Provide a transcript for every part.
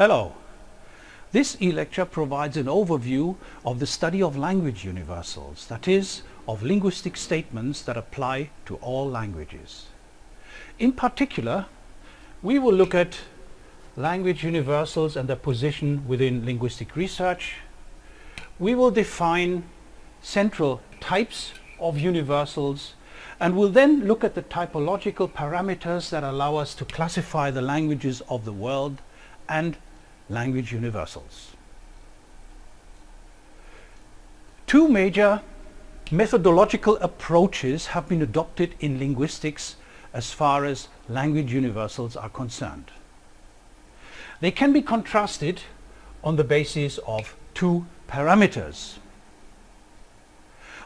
Hello. This e-lecture provides an overview of the study of language universals, that is, of linguistic statements that apply to all languages. In particular, we will look at language universals and their position within linguistic research. We will define central types of universals, and we'll then look at the typological parameters that allow us to classify the languages of the world and language universals. Two major methodological approaches have been adopted in linguistics as far as language universals are concerned. They can be contrasted on the basis of two parameters.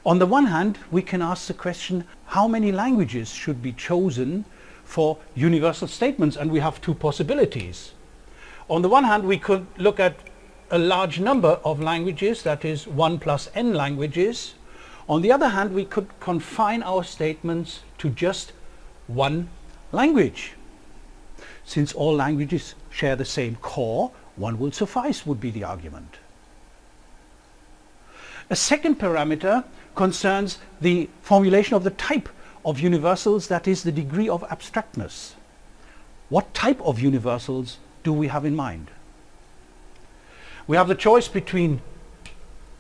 On the one hand, we can ask the question, how many languages should be chosen for universal statements? And we have two possibilities. On the one hand, we could look at a large number of languages, that is 1 plus n languages. On the other hand, we could confine our statements to just one language. Since all languages share the same core, one will suffice, would be the argument. A second parameter concerns the formulation of the type of universals, that is the degree of abstractness. What type of universals do we have in mind? We have the choice between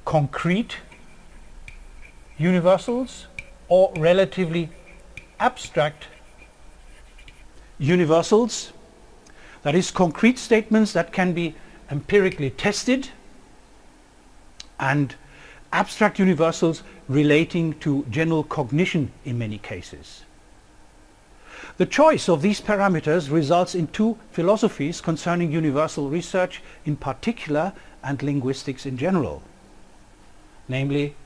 concrete universals or relatively abstract universals, that is concrete statements that can be empirically tested, and abstract universals relating to general cognition in many cases. The choice of these parameters results in two philosophies concerning universal research in particular and linguistics in general, namely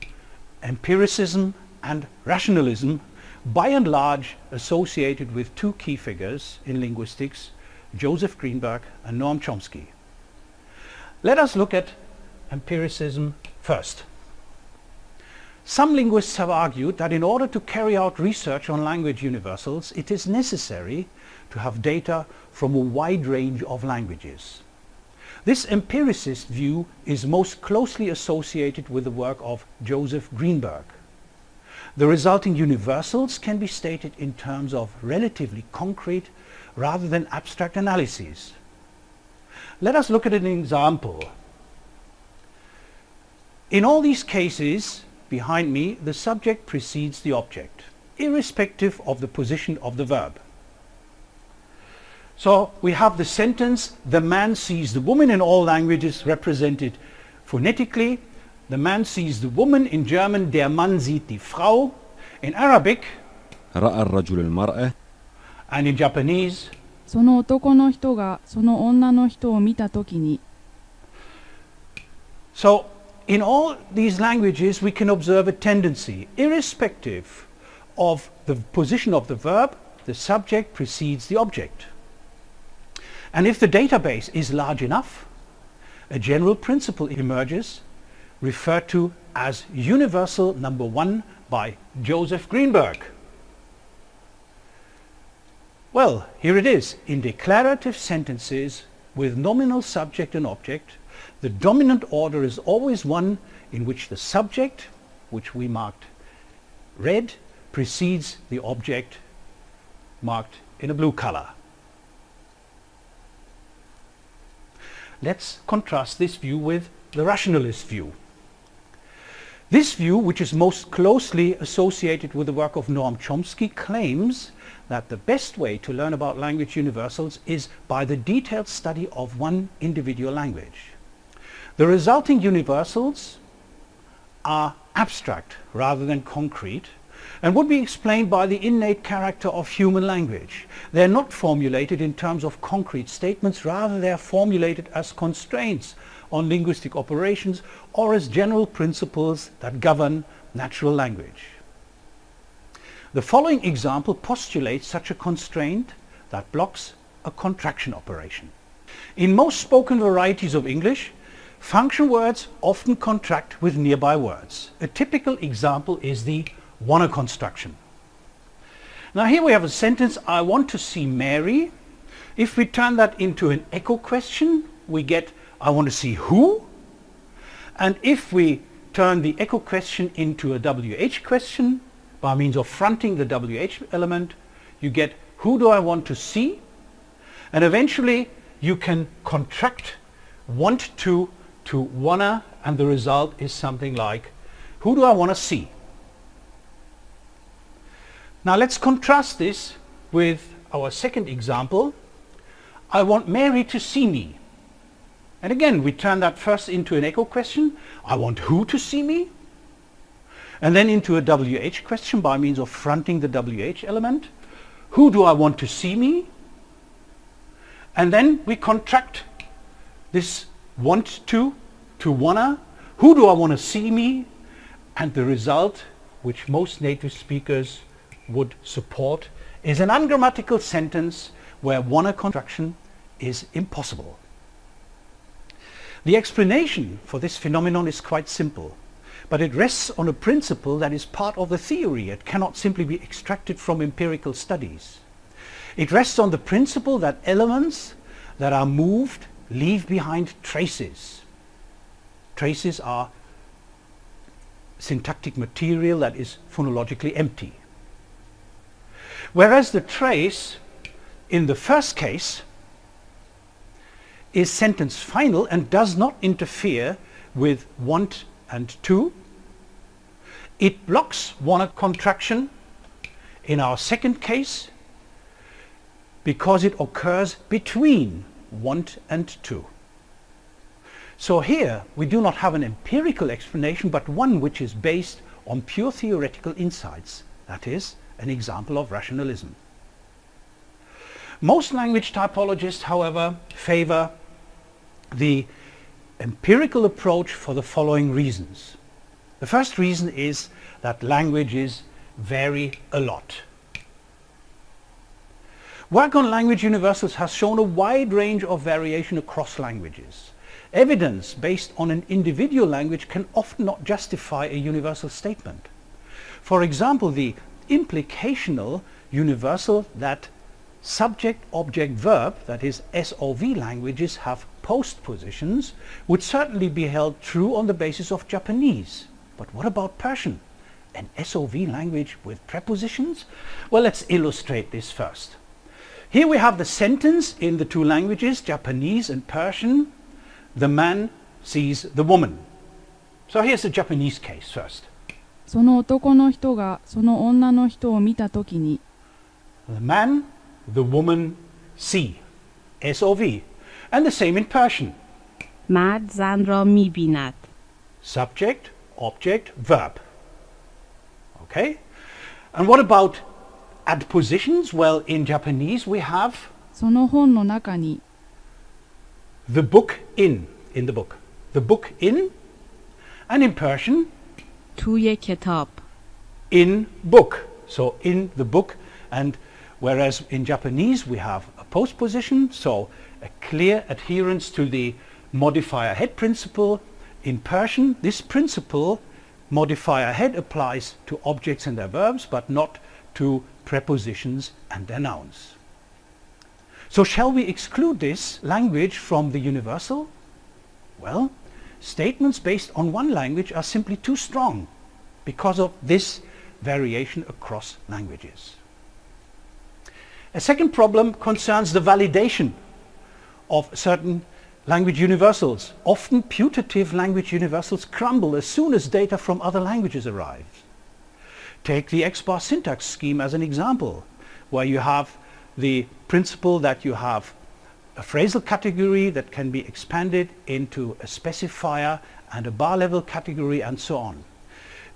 empiricism and rationalism, by and large associated with two key figures in linguistics, Joseph Greenberg and Noam Chomsky. Let us look at empiricism first. Some linguists have argued that in order to carry out research on language universals, it is necessary to have data from a wide range of languages. This empiricist view is most closely associated with the work of Joseph Greenberg. The resulting universals can be stated in terms of relatively concrete rather than abstract analyses. Let us look at an example. In all these cases, behind me, the subject precedes the object, irrespective of the position of the verb. So we have the sentence, the man sees the woman, in all languages represented phonetically. The man sees the woman, in German, der Mann sieht die Frau. In Arabic, رأى الرجل المرأة. And in Japanese, その男の人がその女の人を見たときに。 So in all these languages we can observe a tendency. Irrespective of the position of the verb, the subject precedes the object. And if the database is large enough, a general principle emerges, referred to as universal number 1 by Joseph Greenberg. Well, here it is. In declarative sentences with nominal subject and object, the dominant order is always one in which the subject, which we marked red, precedes the object marked in a blue color. Let's contrast this view with the rationalist view. This view, which is most closely associated with the work of Noam Chomsky, claims that the best way to learn about language universals is by the detailed study of one individual language. The resulting universals are abstract rather than concrete and would be explained by the innate character of human language. They are not formulated in terms of concrete statements, rather they are formulated as constraints on linguistic operations or as general principles that govern natural language. The following example postulates such a constraint that blocks a contraction operation. In most spoken varieties of English, function words often contract with nearby words. A typical example is the wanna construction. Now here we have a sentence, I want to see Mary. If we turn that into an echo question, we get I want to see who, and if we turn the echo question into a WH question by means of fronting the WH element, you get who do I want to see, and eventually you can contract want to wanna, and the result is something like who do I want to see. Now let's contrast this with our second example. I want Mary to see me. And again, we turn that first into an echo question. I want who to see me? And then into a WH question by means of fronting the WH element. Who do I want to see me? And then we contract this want to wanna. Who do I want to see me? And the result, which most native speakers would support, is an ungrammatical sentence where wanna contraction is impossible. The explanation for this phenomenon is quite simple, but it rests on a principle that is part of the theory. It cannot simply be extracted from empirical studies. It rests on the principle that elements that are moved leave behind traces. Traces are syntactic material that is phonologically empty. Whereas the trace in the first case is sentence final and does not interfere with want and to, it blocks wanna contraction in our second case because it occurs between want and to. So here we do not have an empirical explanation, but one which is based on pure theoretical insights, that is, an example of rationalism. Most language typologists, however, favor the empirical approach for the following reasons. The first reason is that languages vary a lot. Work on language universals has shown a wide range of variation across languages. Evidence based on an individual language can often not justify a universal statement. For example, the implicational universal that subject, object, verb, that is SOV languages have postpositions, would certainly be held true on the basis of Japanese. But what about Persian, an SOV language with prepositions? Well, let's illustrate this first. Here we have the sentence in the two languages, Japanese and Persian. The man sees the woman. So here's the Japanese case first. その男の人がその女の人を見たときに The man, the woman see. SOV. And the same in Persian. مرد زن را می‌بیند. Subject, object, verb. Okay? And what about adpositions? Well, in Japanese we have その本の中に the book in the book. The book in, and in Persian توی کتاب. in book. So in the book, and whereas in Japanese we have a postposition, so a clear adherence to the modifier head principle. In Persian, this principle, modifier head, applies to objects and their verbs, but not to prepositions and their nouns. So shall we exclude this language from the universal? Well, statements based on one language are simply too strong because of this variation across languages. A second problem concerns the validation of certain language universals. Often putative language universals crumble as soon as data from other languages arrive. Take the X-bar syntax scheme as an example, where you have the principle that you have a phrasal category that can be expanded into a specifier and a bar level category and so on.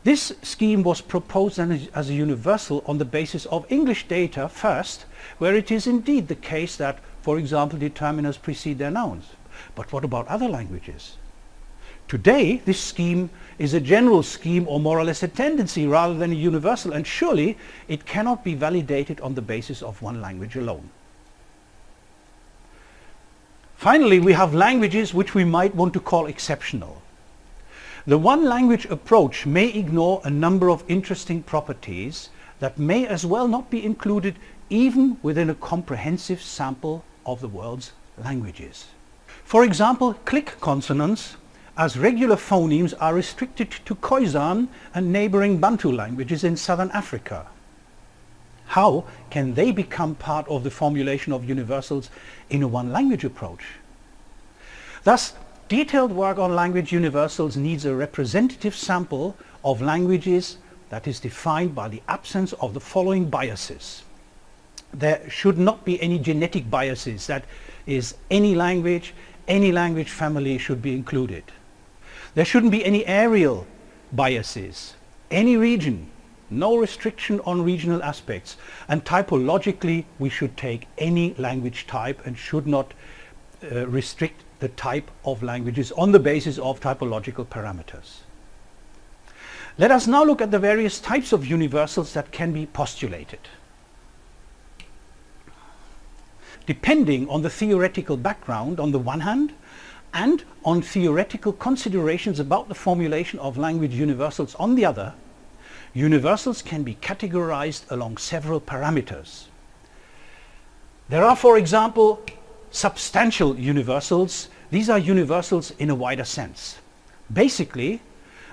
This scheme was proposed as a universal on the basis of English data first, where it is indeed the case that, for example, determiners precede their nouns. But what about other languages? Today, this scheme is a general scheme, or more or less a tendency rather than a universal, and surely it cannot be validated on the basis of one language alone. Finally, we have languages which we might want to call exceptional. The one language approach may ignore a number of interesting properties that may as well not be included even within a comprehensive sample of the world's languages. For example, click consonants as regular phonemes are restricted to Khoisan and neighboring Bantu languages in southern Africa. How can they become part of the formulation of universals in a one-language approach? Thus, detailed work on language universals needs a representative sample of languages that is defined by the absence of the following biases. There should not be any genetic biases, that is, any language family should be included. There shouldn't be any areal biases, any region, no restriction on regional aspects, and typologically we should take any language type and should not restrict the type of languages on the basis of typological parameters. Let us now look at the various types of universals that can be postulated. Depending on the theoretical background on the one hand, and on theoretical considerations about the formulation of language universals on the other, universals can be categorized along several parameters. There are, for example, substantial universals. These are universals in a wider sense. Basically,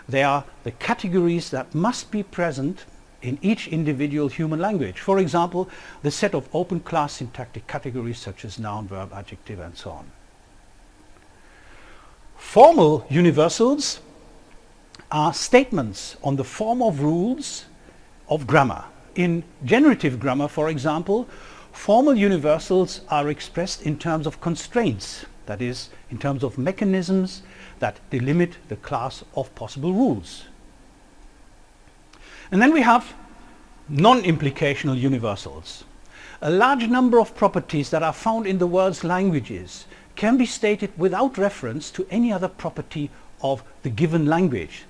they are the categories that must be present in each individual human language. For example, the set of open class syntactic categories such as noun, verb, adjective, and so on. Formal universals are statements on the form of rules of grammar. In generative grammar, for example, formal universals are expressed in terms of constraints, that is, in terms of mechanisms that delimit the class of possible rules. And then we have non-implicational universals. A large number of properties that are found in the world's languages can be stated without reference to any other property of the given language.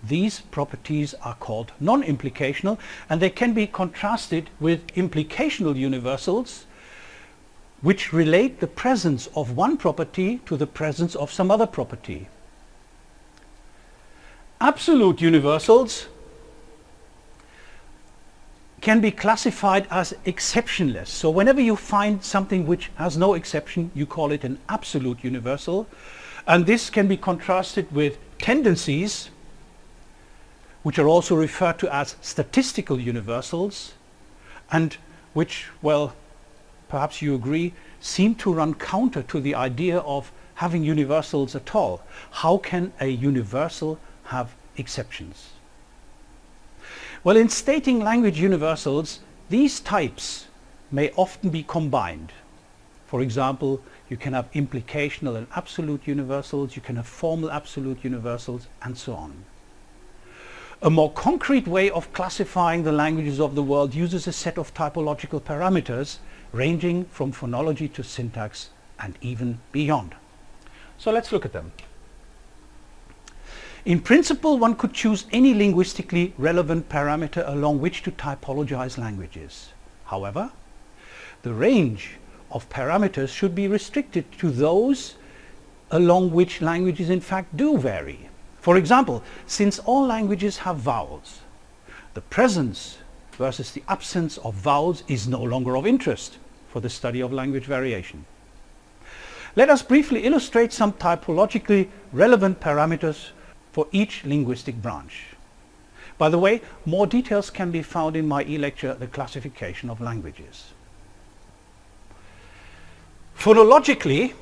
These properties are called non-implicational, and they can be contrasted with implicational universals, which relate the presence of one property to the presence of some other property. Absolute universals can be classified as exceptionless. So whenever you find something which has no exception, you call it an absolute universal. And this can be contrasted with tendencies, which are also referred to as statistical universals, and which, well, perhaps you agree, seem to run counter to the idea of having universals at all. How can a universal have exceptions? Well, in stating language universals, these types may often be combined. For example, you can have implicational and absolute universals, you can have formal absolute universals, and so on. A more concrete way of classifying the languages of the world uses a set of typological parameters ranging from phonology to syntax and even beyond. So let's look at them. In principle, one could choose any linguistically relevant parameter along which to typologize languages. However, the range of parameters should be restricted to those along which languages in fact do vary. For example, since all languages have vowels, the presence versus the absence of vowels is no longer of interest for the study of language variation. Let us briefly illustrate some typologically relevant parameters for each linguistic branch. By the way, more details can be found in my e-lecture, The Classification of Languages. Phonologically,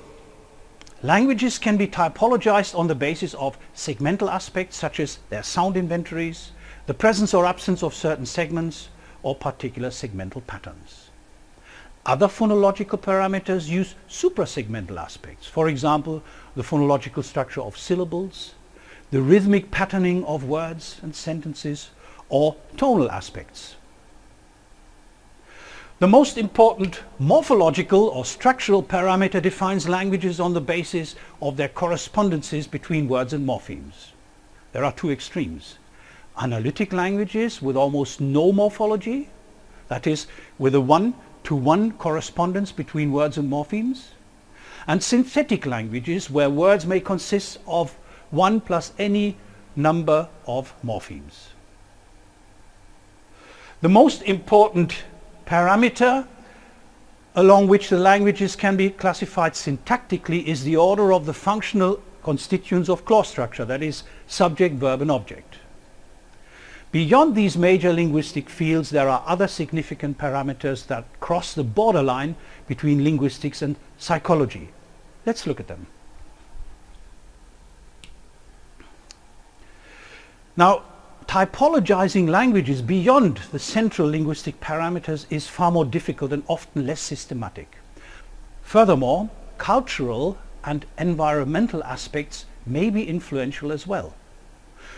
languages can be typologized on the basis of segmental aspects such as their sound inventories, the presence or absence of certain segments, or particular segmental patterns. Other phonological parameters use suprasegmental aspects, for example, the phonological structure of syllables, the rhythmic patterning of words and sentences, or tonal aspects. The most important morphological or structural parameter defines languages on the basis of their correspondences between words and morphemes. There are two extremes. Analytic languages with almost no morphology, that is, with a one-to-one correspondence between words and morphemes, and synthetic languages where words may consist of one plus any number of morphemes. The most important parameter along which the languages can be classified syntactically is the order of the functional constituents of clause structure, that is, subject, verb and object. Beyond these major linguistic fields, there are other significant parameters that cross the borderline between linguistics and psychology. Let's look at them. Now, typologizing languages beyond the central linguistic parameters is far more difficult and often less systematic. Furthermore, cultural and environmental aspects may be influential as well.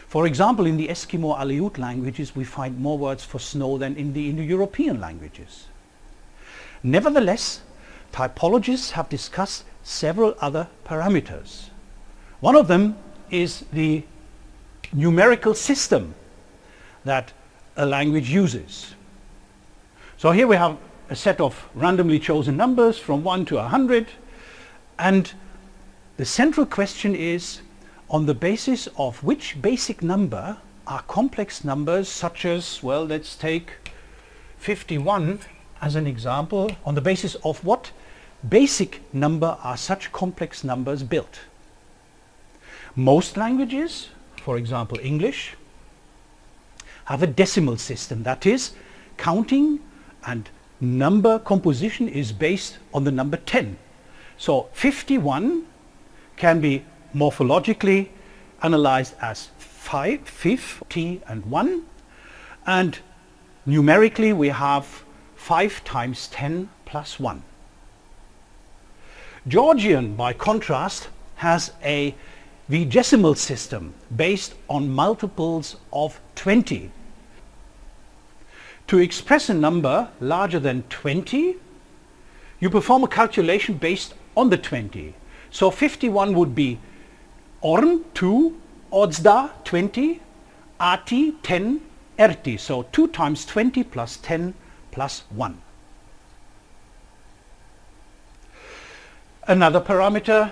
For example, in the Eskimo Aleut languages we find more words for snow than in the Indo-European languages. Nevertheless, typologists have discussed several other parameters. One of them is the numerical system that a language uses. So here we have a set of randomly chosen numbers from 1 to 100, and the central question is, on the basis of which basic number are complex numbers such as, well, let's take 51 as an example, on the basis of what basic number are such complex numbers built? Most languages, for example English, have a decimal system, that is, counting and number composition is based on the number 10. So 51 can be morphologically analyzed as 5, 50 and 1, and numerically we have 5 times 10 plus 1. Georgian, by contrast, has a vigesimal system based on multiples of 20. To express a number larger than 20, you perform a calculation based on the 20. So 51 would be Orm 2, Odsda 20, Ati 10, Erti. So 2 times 20 plus 10 plus 1. Another parameter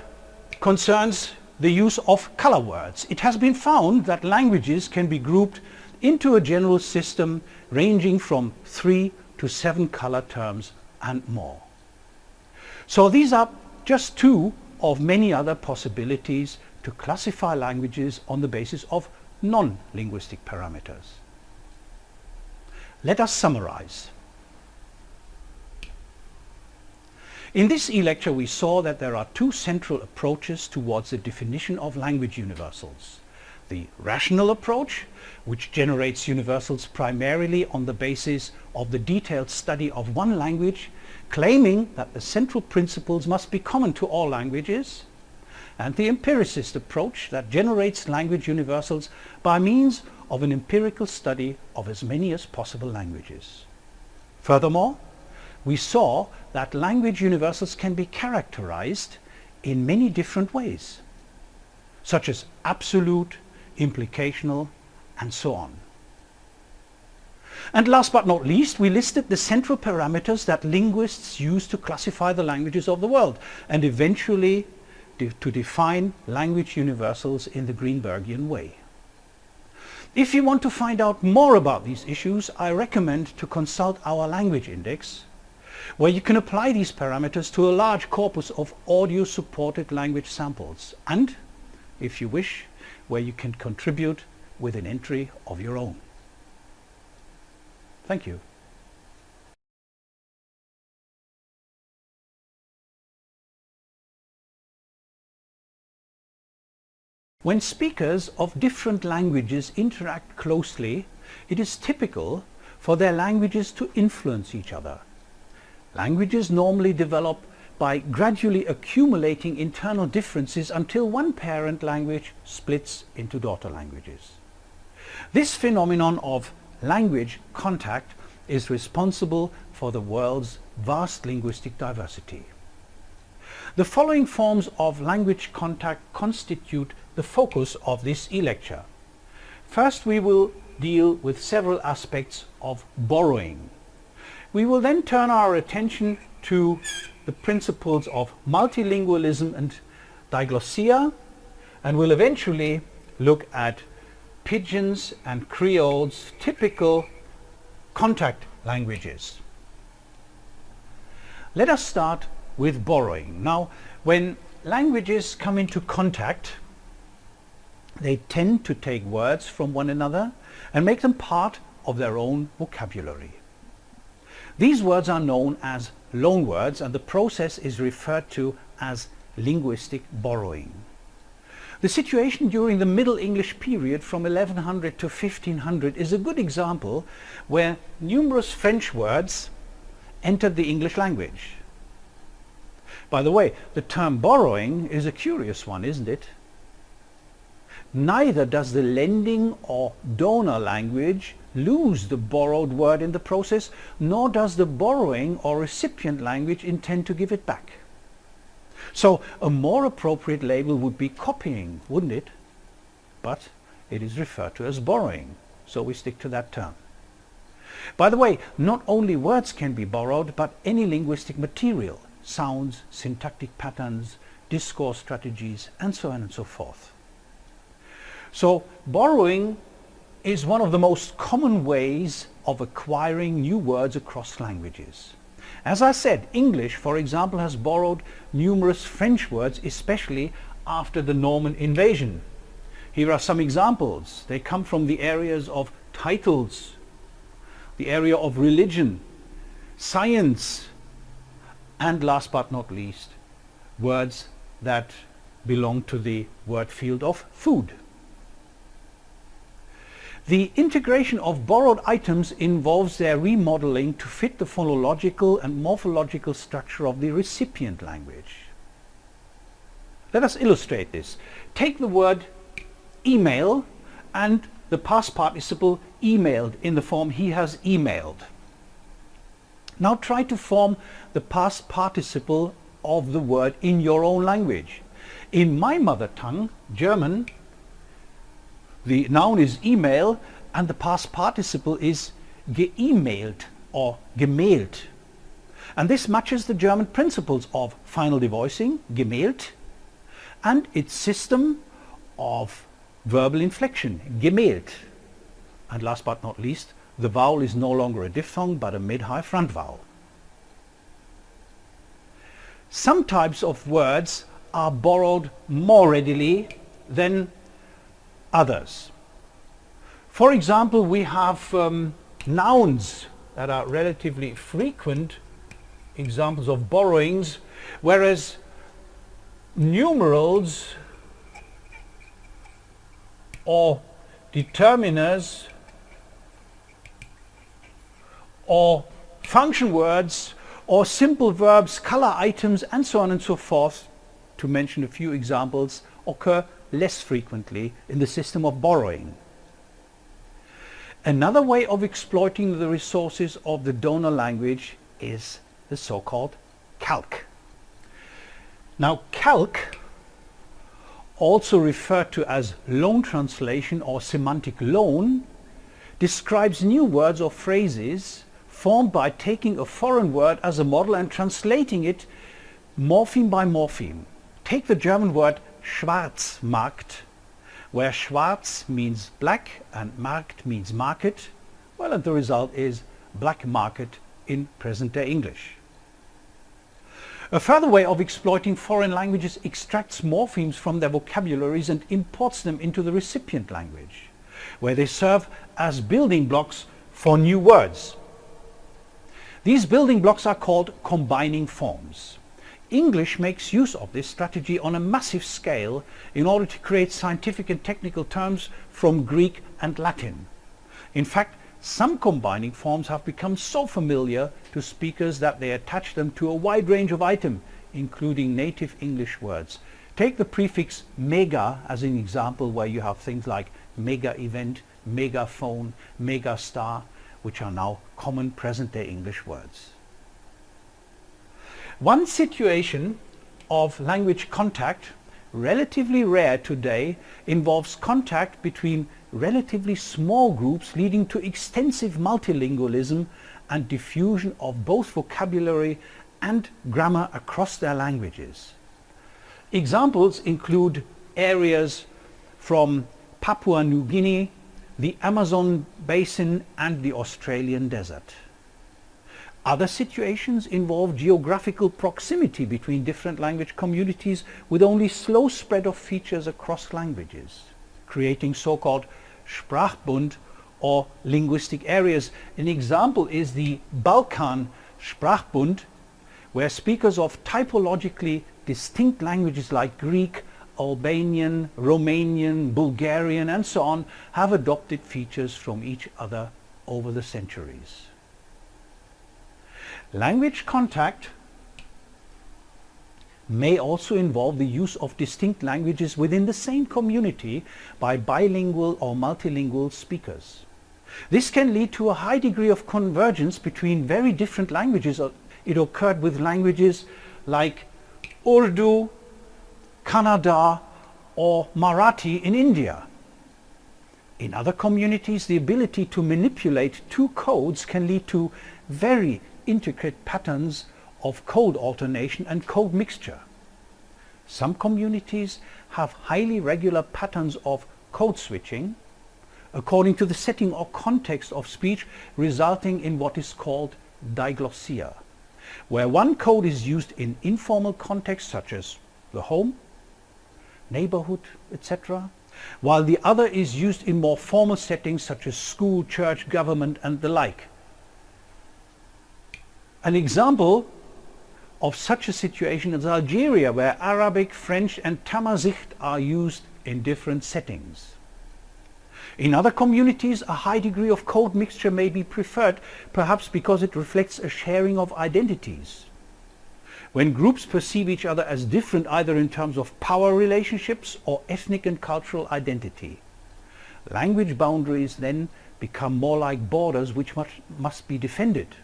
concerns the use of color words. It has been found that languages can be grouped into a general system ranging from 3 to 7 color terms and more. So these are just two of many other possibilities to classify languages on the basis of non-linguistic parameters. Let us summarize. In this e-lecture we saw that there are two central approaches towards the definition of language universals. The rational approach, which generates universals primarily on the basis of the detailed study of one language, claiming that the central principles must be common to all languages, and the empiricist approach that generates language universals by means of an empirical study of as many as possible languages. Furthermore, we saw that language universals can be characterized in many different ways, such as absolute, implicational, and so on. And last but not least, we listed the central parameters that linguists use to classify the languages of the world and eventually to define language universals in the Greenbergian way. If you want to find out more about these issues, I recommend to consult our language index, where you can apply these parameters to a large corpus of audio-supported language samples, and, if you wish, where you can contribute with an entry of your own. Thank you. When speakers of different languages interact closely, it is typical for their languages to influence each other. Languages normally develop by gradually accumulating internal differences until one parent language splits into daughter languages. This phenomenon of language contact is responsible for the world's vast linguistic diversity. The following forms of language contact constitute the focus of this e-lecture. First, we will deal with several aspects of borrowing. We will then turn our attention to the principles of multilingualism and diglossia, and will eventually look at Pidgin's and Creole's typical contact languages. Let us start with borrowing. Now, when languages come into contact, they tend to take words from one another and make them part of their own vocabulary. These words are known as loanwords, and the process is referred to as linguistic borrowing. The situation during the Middle English period from 1100 to 1500 is a good example where numerous French words entered the English language. By the way, the term borrowing is a curious one, isn't it? Neither does the lending or donor language lose the borrowed word in the process, nor does the borrowing or recipient language intend to give it back. So a more appropriate label would be copying, wouldn't it? But it is referred to as borrowing, so we stick to that term. By the way, not only words can be borrowed, but any linguistic material, sounds, syntactic patterns, discourse strategies, and so on and so forth. So borrowing is one of the most common ways of acquiring new words across languages. As I said, English, for example, has borrowed numerous French words, especially after the Norman invasion. Here are some examples. They come from the areas of titles, the area of religion, science, and last but not least, words that belong to the word field of food. The integration of borrowed items involves their remodeling to fit the phonological and morphological structure of the recipient language. Let us illustrate this. Take the word email and the past participle emailed in the form he has emailed. Now try to form the past participle of the word in your own language. In my mother tongue, German, the noun is email and the past participle is geemailt or gemailt. And this matches the German principles of final devoicing, gemailt, and its system of verbal inflection, gemailt. And last but not least, the vowel is no longer a diphthong but a mid-high front vowel. Some types of words are borrowed more readily than others. For example, we have nouns that are relatively frequent examples of borrowings, whereas numerals or determiners or function words or simple verbs, color items, and so on and so forth, to mention a few examples, occur less frequently in the system of borrowing. Another way of exploiting the resources of the donor language is the so-called calque. Now calque, also referred to as loan translation or semantic loan, describes new words or phrases formed by taking a foreign word as a model and translating it morpheme by morpheme. Take the German word Schwarzmarkt, where Schwarz means black and Markt means market. Well, and the result is black market in present-day English. A further way of exploiting foreign languages extracts morphemes from their vocabularies and imports them into the recipient language, where they serve as building blocks for new words. These building blocks are called combining forms. English makes use of this strategy on a massive scale in order to create scientific and technical terms from Greek and Latin. In fact, some combining forms have become so familiar to speakers that they attach them to a wide range of items, including native English words. Take the prefix mega as an example, where you have things like mega event, megaphone, mega star, which are now common present-day English words. One situation of language contact, relatively rare today, involves contact between relatively small groups, leading to extensive multilingualism and diffusion of both vocabulary and grammar across their languages. Examples include areas from Papua New Guinea, the Amazon basin, and the Australian desert. Other situations involve geographical proximity between different language communities with only slow spread of features across languages, creating so-called Sprachbund or linguistic areas. An example is the Balkan Sprachbund, where speakers of typologically distinct languages like Greek, Albanian, Romanian, Bulgarian and so on have adopted features from each other over the centuries. Language contact may also involve the use of distinct languages within the same community by bilingual or multilingual speakers. This can lead to a high degree of convergence between very different languages. It occurred with languages like Urdu, Kannada or Marathi in India. In other communities, the ability to manipulate two codes can lead to very intricate patterns of code alternation and code mixture. Some communities have highly regular patterns of code switching according to the setting or context of speech, resulting in what is called diglossia, where one code is used in informal contexts such as the home, neighborhood, etc., while the other is used in more formal settings such as school, church, government and the like. An example of such a situation is Algeria, where Arabic, French and Tamazight are used in different settings. In other communities, a high degree of code mixture may be preferred, perhaps because it reflects a sharing of identities. When groups perceive each other as different either in terms of power relationships or ethnic and cultural identity, language boundaries then become more like borders which must be defended,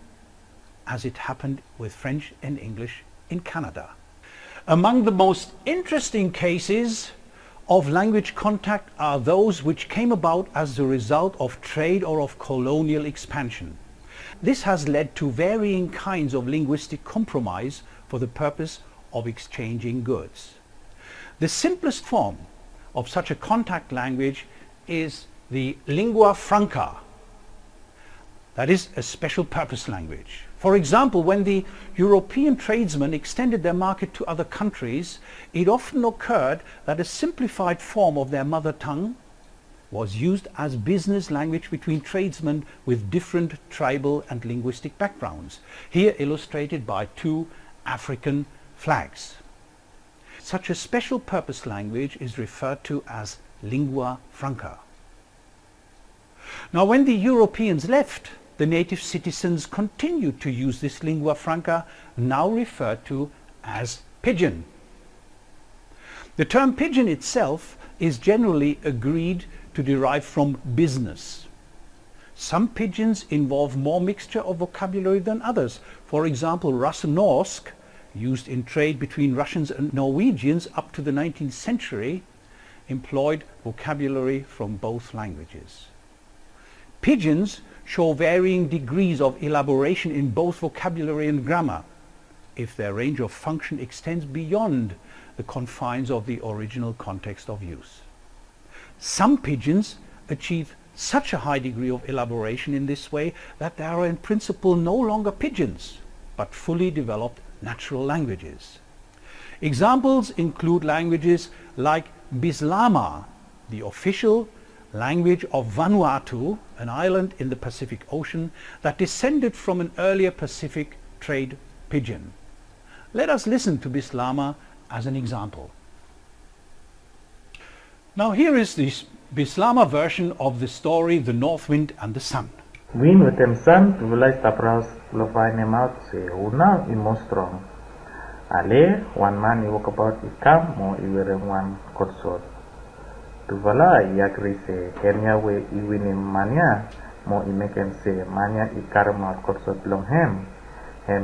as it happened with French and English in Canada. Among the most interesting cases of language contact are those which came about as the result of trade or of colonial expansion. This has led to varying kinds of linguistic compromise for the purpose of exchanging goods. The simplest form of such a contact language is the lingua franca, that is a special purpose language. For example, when the European tradesmen extended their market to other countries, it often occurred that a simplified form of their mother tongue was used as business language between tradesmen with different tribal and linguistic backgrounds, here illustrated by two African flags. Such a special purpose language is referred to as lingua franca. Now, when the Europeans left, the native citizens continued to use this lingua franca, now referred to as pidgin. The term pidgin itself is generally agreed to derive from business. Some pidgins involve more mixture of vocabulary than others. For example, Russo-Norsk, used in trade between Russians and Norwegians up to the 19th century, employed vocabulary from both languages. Pidgins show varying degrees of elaboration in both vocabulary and grammar, if their range of function extends beyond the confines of the original context of use. Some pidgins achieve such a high degree of elaboration in this way that they are in principle no longer pidgins, but fully developed natural languages. Examples include languages like Bislama, the official language of Vanuatu, an island in the Pacific Ocean that descended from an earlier Pacific trade pidgin. Let us listen to Bislama as an example. Now here is the Bislama version of the story The North Wind and the Sun. Wind with them sun, tulay tapras, lovine out, say, una imostrom. Ale, one man you walk about ikam, mo iwere one kotsot. Tuvala yagri se, Kenya we iwinim mania, mo imeken se, mania ikarma kotsot long hem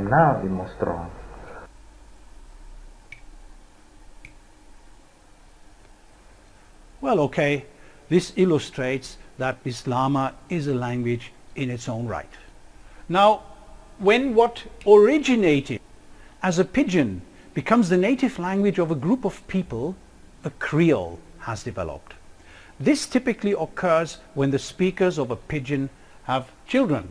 now imostrom. Well, okay, this illustrates that Bislama is a language in its own right. Now, when what originated as a pidgin becomes the native language of a group of people, a creole has developed. This typically occurs when the speakers of a pidgin have children.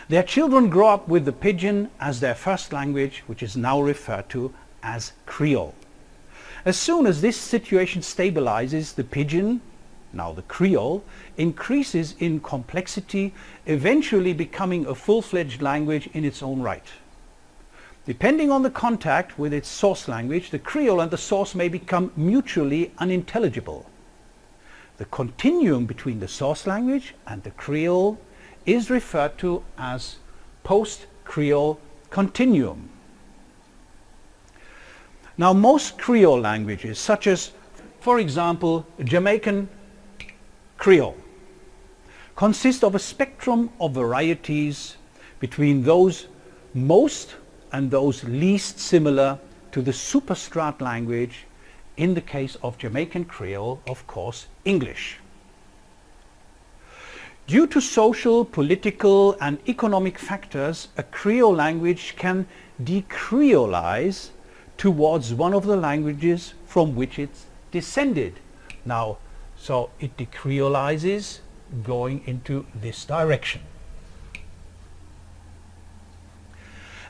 Their children grow up with the Pidgin as their first language, which is now referred to as Creole. As soon as this situation stabilizes, the Pidgin, now the Creole, increases in complexity, eventually becoming a full-fledged language in its own right. Depending on the contact with its source language, the Creole and the source may become mutually unintelligible. The continuum between the source language and the Creole is referred to as post-Creole continuum. Now, most Creole languages, such as, for example, Jamaican Creole, consist of a spectrum of varieties between those most and those least similar to the superstrat language, in the case of Jamaican Creole, of course, English. Due to social, political and economic factors, a Creole language can decreolize towards one of the languages from which it's descended. Now, so it decreolizes going into this direction.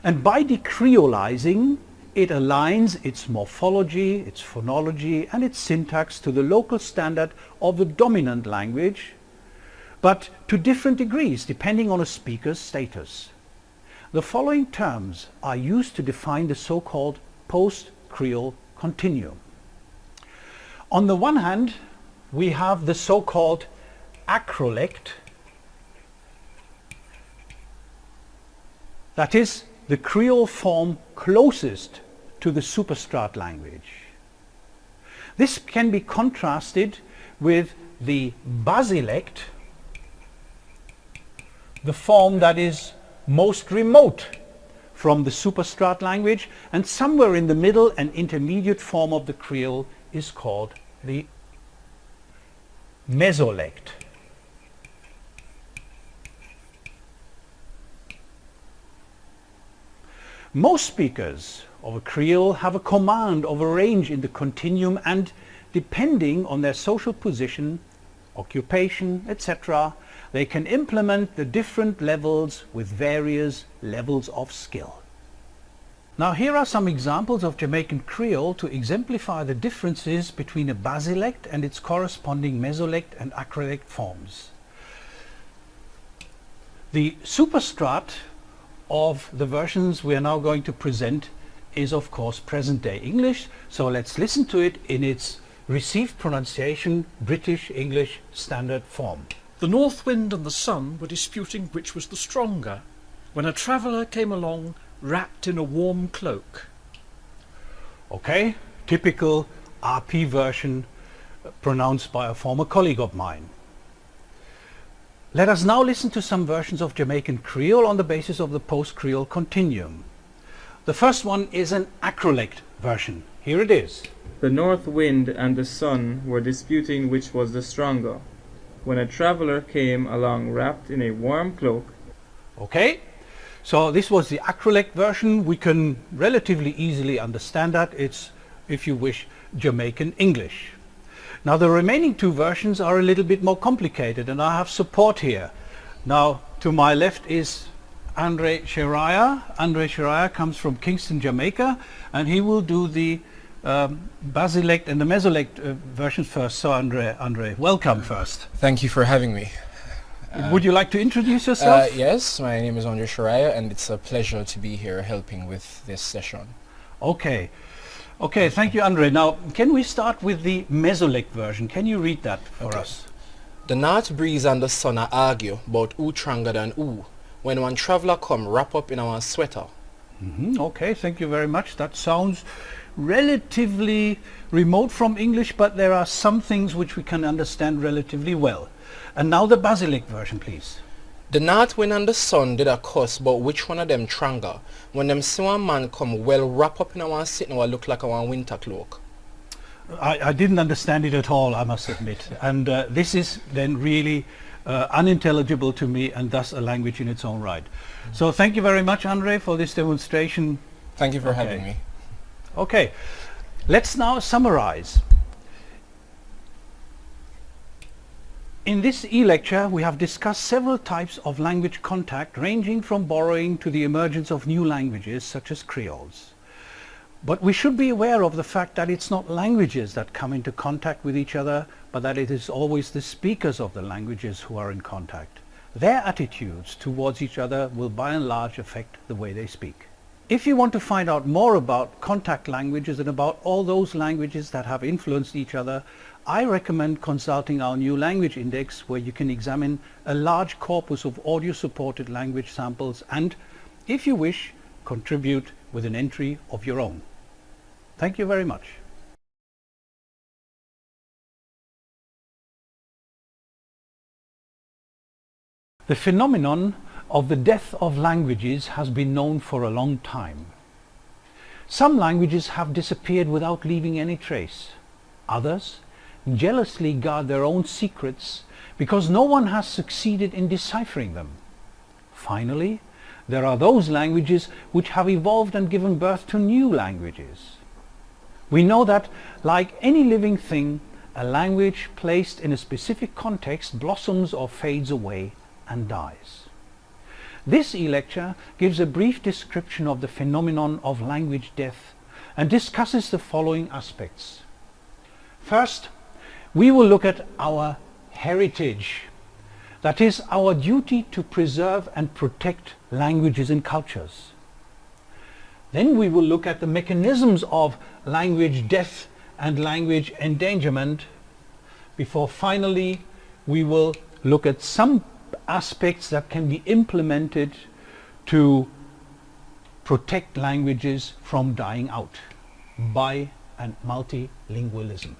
And by decreolizing, it aligns its morphology, its phonology and its syntax to the local standard of the dominant language, but to different degrees depending on a speaker's status. The following terms are used to define the so-called post-Creole continuum. On the one hand, we have the so-called acrolect, that is the Creole form closest to the superstrat language. This can be contrasted with the basilect, the form that is most remote from the superstrat language, and somewhere in the middle and intermediate form of the Creole is called the mesolect. Most speakers of a Creole have a command of a range in the continuum, and depending on their social position, occupation, etc., they can implement the different levels with various levels of skill. Now, here are some examples of Jamaican Creole to exemplify the differences between a basilect and its corresponding mesolect and acrolect forms. The superstrat of the versions we are now going to present is, of course, present-day English, so let's listen to it in its received pronunciation, British English standard form. The north wind and the sun were disputing which was the stronger, when a traveller came along wrapped in a warm cloak. Okay, typical RP version pronounced by a former colleague of mine. Let us now listen to some versions of Jamaican Creole on the basis of the post-Creole continuum. The first one is an acrolect version. Here it is. The north wind and the sun were disputing which was the stronger, when a traveller came along wrapped in a warm cloak. Okay, so this was the acrolect version. We can relatively easily understand that. It's, if you wish, Jamaican English. Now, the remaining two versions are a little bit more complicated, and I have support here. Now, to my left is Andre Sheraya. Andre Sheraya comes from Kingston, Jamaica, and he will do the basilect and the mesolect versions first. So, Andre, welcome first. Thank you for having me. Would you like to introduce yourself? Yes, my name is Andre Sheraya, and it's a pleasure to be here helping with this session. Okay. Okay, thank you, Andre. Now, can we start with the mesolect version? Can you read that for us? The north breeze and the sun are argue about who stronger than who. When one traveller come wrap up in our sweater. Okay, thank you very much. That sounds relatively remote from English, but there are some things which we can understand relatively well. And now the basilect version, please. The north wind and the sun did a cuss about which one of them stronger. When them see one man come well wrap up in our sit now look like our winter cloak. I didn't understand it at all, I must admit. And this is then really unintelligible to me, and thus a language in its own right. So thank you very much, Andre, for this demonstration. Thank you for having me. Okay, let's now summarize. In this e-lecture, we have discussed several types of language contact, ranging from borrowing to the emergence of new languages such as creoles. But we should be aware of the fact that it's not languages that come into contact with each other, but that it is always the speakers of the languages who are in contact. Their attitudes towards each other will by and large affect the way they speak. If you want to find out more about contact languages and about all those languages that have influenced each other, I recommend consulting our new language index, where you can examine a large corpus of audio-supported language samples and, if you wish, contribute with an entry of your own. Thank you very much. The phenomenon of the death of languages has been known for a long time. Some languages have disappeared without leaving any trace. Others jealously guard their own secrets because no one has succeeded in deciphering them. Finally, there are those languages which have evolved and given birth to new languages. We know that, like any living thing, a language placed in a specific context blossoms or fades away and dies. This e-lecture gives a brief description of the phenomenon of language death and discusses the following aspects. First, we will look at our heritage. That is, our duty to preserve and protect languages and cultures. Then we will look at the mechanisms of language death and language endangerment, before finally we will look at some aspects that can be implemented to protect languages from dying out by and multilingualism.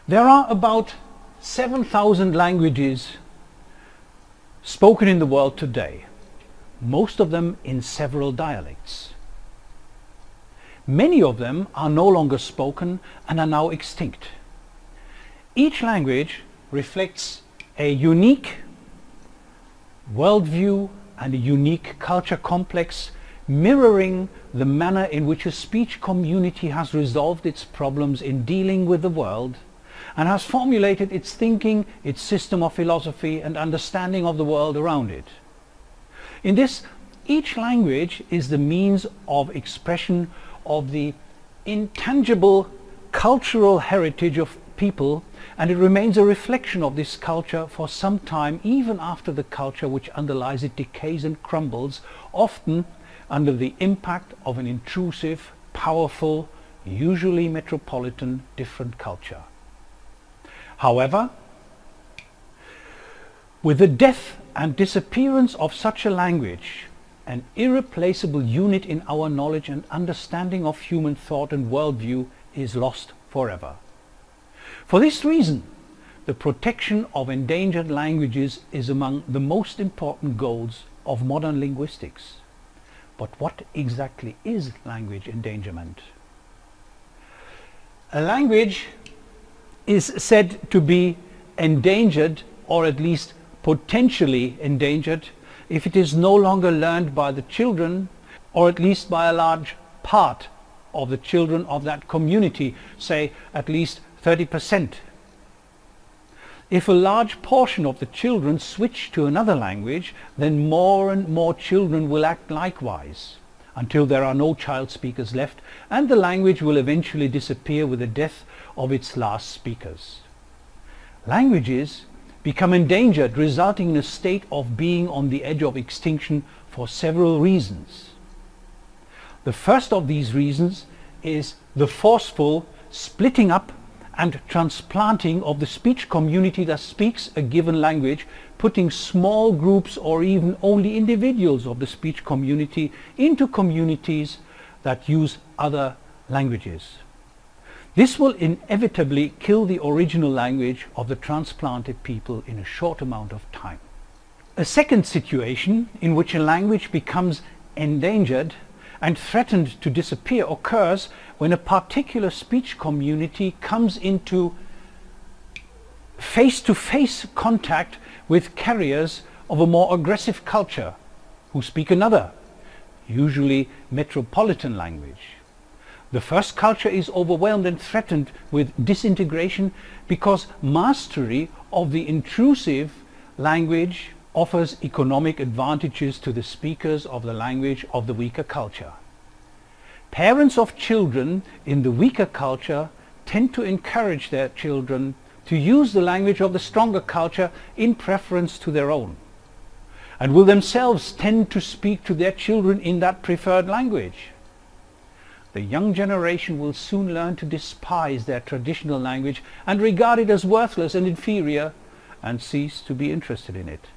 There are about 7,000 languages spoken in the world today, most of them in several dialects. Many of them are no longer spoken and are now extinct. Each language reflects a unique worldview and a unique culture complex, mirroring the manner in which a speech community has resolved its problems in dealing with the world and has formulated its thinking, its system of philosophy and understanding of the world around it. In this, each language is the means of expression of the intangible cultural heritage of people, and it remains a reflection of this culture for some time, even after the culture which underlies it decays and crumbles, often under the impact of an intrusive, powerful, usually metropolitan, different culture. However, with the death and disappearance of such a language, an irreplaceable unit in our knowledge and understanding of human thought and worldview is lost forever. For this reason, the protection of endangered languages is among the most important goals of modern linguistics. But what exactly is language endangerment? A language is said to be endangered, or at least potentially endangered, if it is no longer learned by the children, or at least by a large part of the children of that community, say at least 30%. If a large portion of the children switch to another language, then more and more children will act likewise, until there are no child speakers left, and the language will eventually disappear with the death of its last speakers. Languages become endangered, resulting in a state of being on the edge of extinction for several reasons. The first of these reasons is the forceful splitting up and transplanting of the speech community that speaks a given language, putting small groups or even only individuals of the speech community into communities that use other languages. This will inevitably kill the original language of the transplanted people in a short amount of time. A second situation in which a language becomes endangered and threatened to disappear occurs when a particular speech community comes into face-to-face contact with carriers of a more aggressive culture who speak another, usually metropolitan language. The first culture is overwhelmed and threatened with disintegration because mastery of the intrusive language offers economic advantages to the speakers of the language of the weaker culture. Parents of children in the weaker culture tend to encourage their children to use the language of the stronger culture in preference to their own, and will themselves tend to speak to their children in that preferred language. The young generation will soon learn to despise their traditional language and regard it as worthless and inferior, and cease to be interested in it.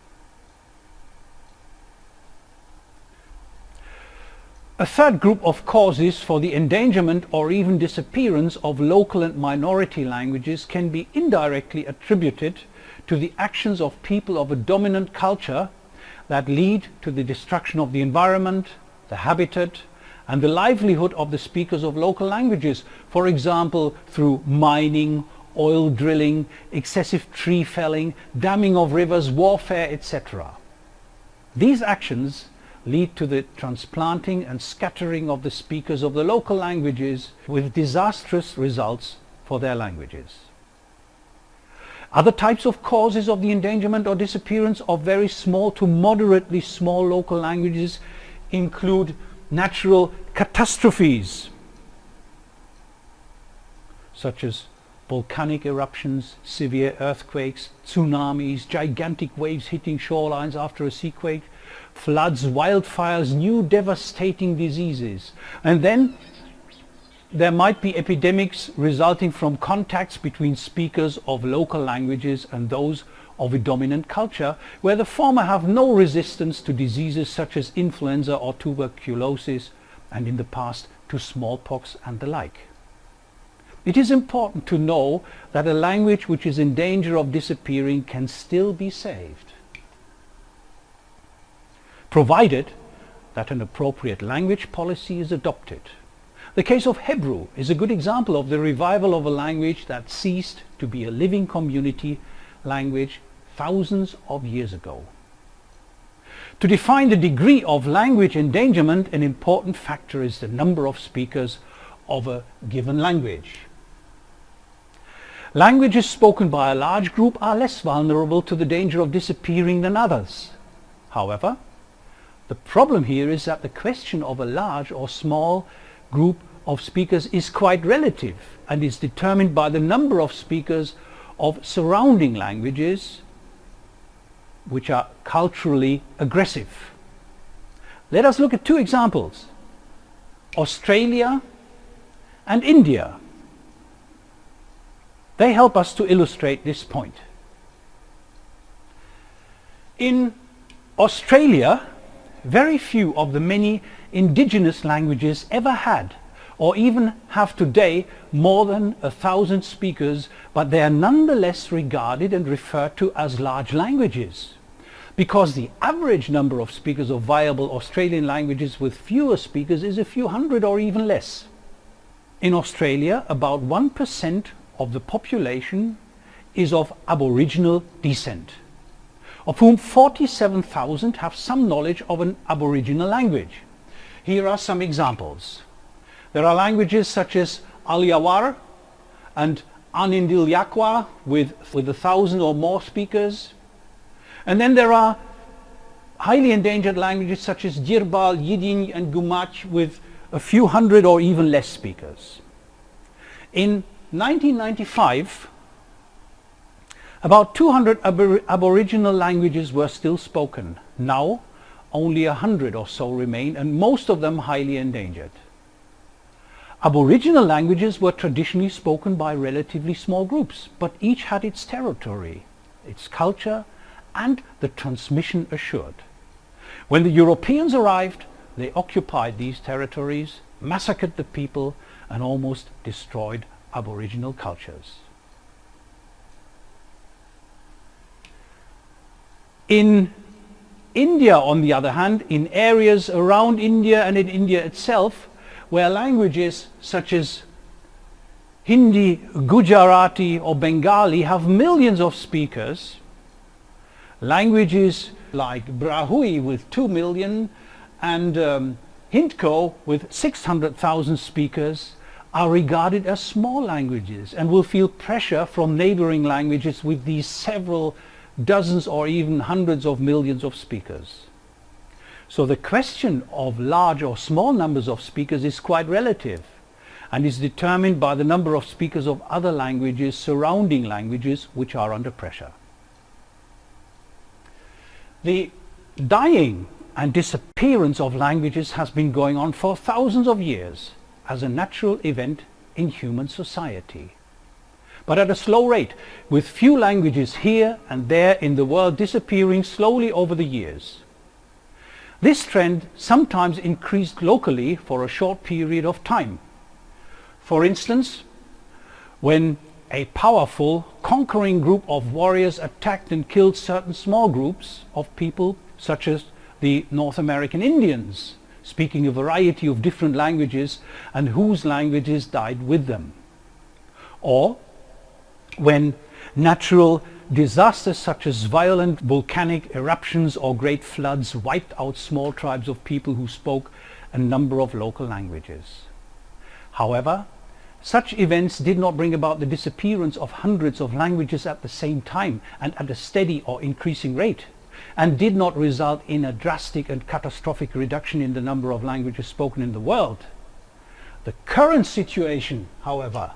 A third group of causes for the endangerment or even disappearance of local and minority languages can be indirectly attributed to the actions of people of a dominant culture that lead to the destruction of the environment, the habitat, and the livelihood of the speakers of local languages, for example through mining, oil drilling, excessive tree felling, damming of rivers, warfare, etc. These actions lead to the transplanting and scattering of the speakers of the local languages, with disastrous results for their languages. Other types of causes of the endangerment or disappearance of very small to moderately small local languages include natural catastrophes such as volcanic eruptions, severe earthquakes, tsunamis, gigantic waves hitting shorelines after a seaquake, floods, wildfires, new devastating diseases. And then there might be epidemics resulting from contacts between speakers of local languages and those of a dominant culture, where the former have no resistance to diseases such as influenza or tuberculosis, and in the past to smallpox and the like. It is important to know that a language which is in danger of disappearing can still be saved, provided that an appropriate language policy is adopted. The case of Hebrew is a good example of the revival of a language that ceased to be a living community language thousands of years ago. To define the degree of language endangerment, an important factor is the number of speakers of a given language. Languages spoken by a large group are less vulnerable to the danger of disappearing than others. However, the problem here is that the question of a large or small group of speakers is quite relative and is determined by the number of speakers of surrounding languages which are culturally aggressive. Let us look at two examples: Australia and India. They help us to illustrate this point. In Australia, very few of the many indigenous languages ever had or even have today more than 1,000 speakers, but they are nonetheless regarded and referred to as large languages, because the average number of speakers of viable Australian languages with fewer speakers is a few hundred or even less. In Australia, about 1% of the population is of Aboriginal descent, of whom 47,000 have some knowledge of an Aboriginal language. Here are some examples. There are languages such as Aliyawar and Anindilyakwa with 1,000 or more speakers. And then there are highly endangered languages such as Jirbal, Yidin and Gumach with a few hundred or even less speakers. In 1995, about 200 Aboriginal languages were still spoken. Now, only 100 or so remain, and most of them highly endangered. Aboriginal languages were traditionally spoken by relatively small groups, but each had its territory, its culture, and the transmission assured. When the Europeans arrived, they occupied these territories, massacred the people, and almost destroyed Aboriginal cultures. In India, on the other hand, in areas around India and in India itself, where languages such as Hindi, Gujarati or Bengali have millions of speakers, languages like Brahui with 2 million and Hindko with 600,000 speakers are regarded as small languages and will feel pressure from neighboring languages with these several dozens or even hundreds of millions of speakers. So the question of large or small numbers of speakers is quite relative and is determined by the number of speakers of other languages surrounding languages which are under pressure. The dying and disappearance of languages has been going on for thousands of years as a natural event in human society, but at a slow rate, with few languages here and there in the world disappearing slowly over the years. This trend sometimes increased locally for a short period of time. For instance, when a powerful, conquering group of warriors attacked and killed certain small groups of people, such as the North American Indians, speaking a variety of different languages and whose languages died with them. Or when natural disasters such as violent volcanic eruptions or great floods wiped out small tribes of people who spoke a number of local languages. However, such events did not bring about the disappearance of hundreds of languages at the same time and at a steady or increasing rate, and did not result in a drastic and catastrophic reduction in the number of languages spoken in the world. The current situation, however,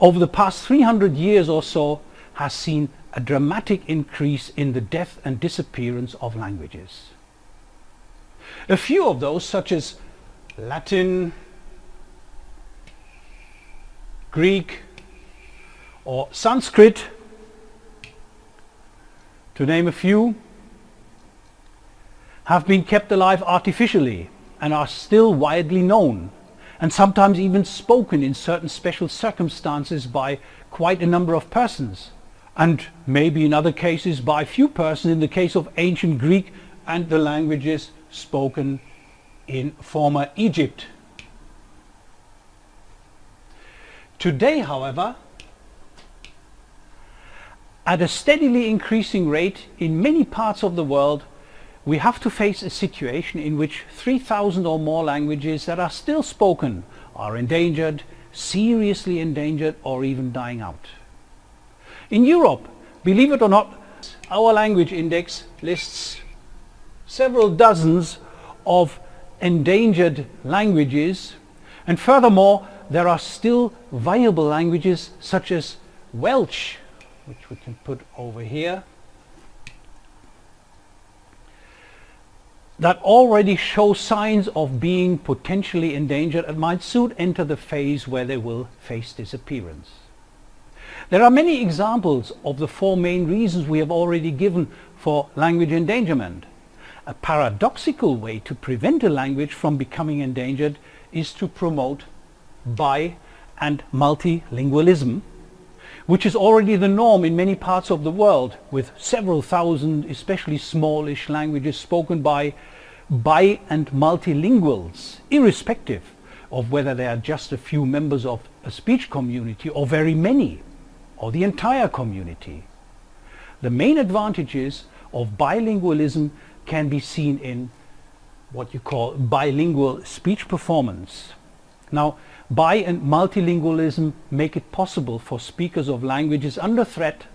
over the past 300 years or so, has seen a dramatic increase in the death and disappearance of languages. A few of those, such as Latin, Greek, or Sanskrit, to name a few, have been kept alive artificially and are still widely known, and sometimes even spoken in certain special circumstances by quite a number of persons, and maybe in other cases by few persons in the case of ancient Greek and the languages spoken in former Egypt. Today, however, at a steadily increasing rate in many parts of the world, we have to face a situation in which 3,000 or more languages that are still spoken are endangered, seriously endangered, or even dying out. In Europe, believe it or not, our language index lists several dozens of endangered languages, and furthermore, there are still viable languages such as Welsh, which we can put over here, that already show signs of being potentially endangered and might soon enter the phase where they will face disappearance. There are many examples of the four main reasons we have already given for language endangerment. A paradoxical way to prevent a language from becoming endangered is to promote bi- and multilingualism, which is already the norm in many parts of the world, with several thousand, especially smallish languages spoken by bi- and multilinguals, irrespective of whether they are just a few members of a speech community or very many, or the entire community. The main advantages of bilingualism can be seen in what you call bilingual speech performance. Now, bi- and multilingualism make it possible for speakers of languages under threat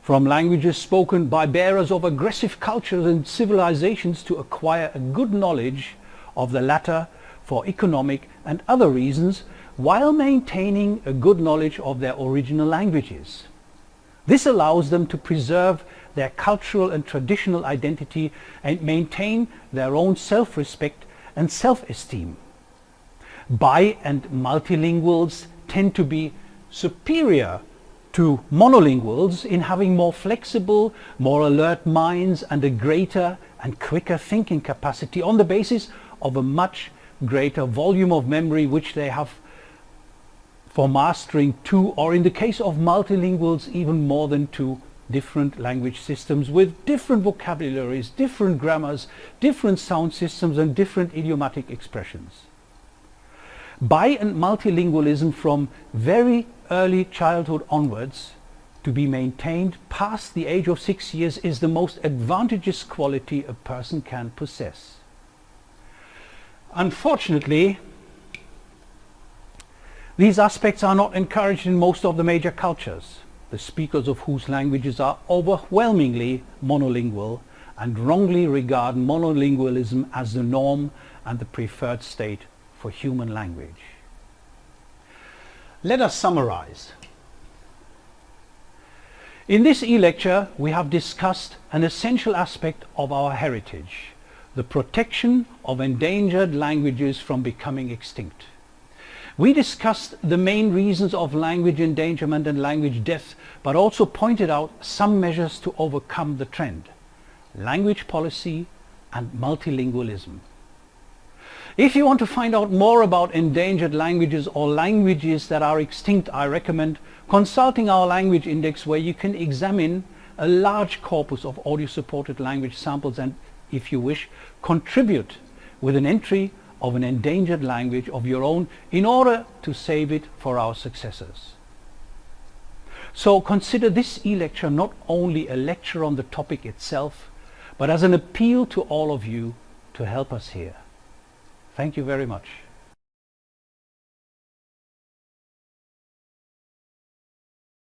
from languages spoken by bearers of aggressive cultures and civilizations to acquire a good knowledge of the latter for economic and other reasons, while maintaining a good knowledge of their original languages. This allows them to preserve their cultural and traditional identity and maintain their own self-respect and self-esteem. Bi- and multilinguals tend to be superior to monolinguals in having more flexible, more alert minds and a greater and quicker thinking capacity on the basis of a much greater volume of memory which they have for mastering two, or in the case of multilinguals, even more than two different language systems with different vocabularies, different grammars, different sound systems and different idiomatic expressions. Bi- and multilingualism from very early childhood onwards, to be maintained past the age of 6 years, is the most advantageous quality a person can possess. Unfortunately, These aspects are not encouraged in most of the major cultures, the speakers of whose languages are overwhelmingly monolingual and wrongly regard monolingualism as the norm and the preferred state for human language. Let us summarize. In this e-lecture, we have discussed an essential aspect of our heritage, the protection of endangered languages from becoming extinct. We discussed the main reasons of language endangerment and language death, but also pointed out some measures to overcome the trend: language policy and multilingualism. If you want to find out more about endangered languages or languages that are extinct, I recommend consulting our language index, where you can examine a large corpus of audio-supported language samples and, if you wish, contribute with an entry of an endangered language of your own in order to save it for our successors. So consider this e-lecture not only a lecture on the topic itself, but as an appeal to all of you to help us here. Thank you very much.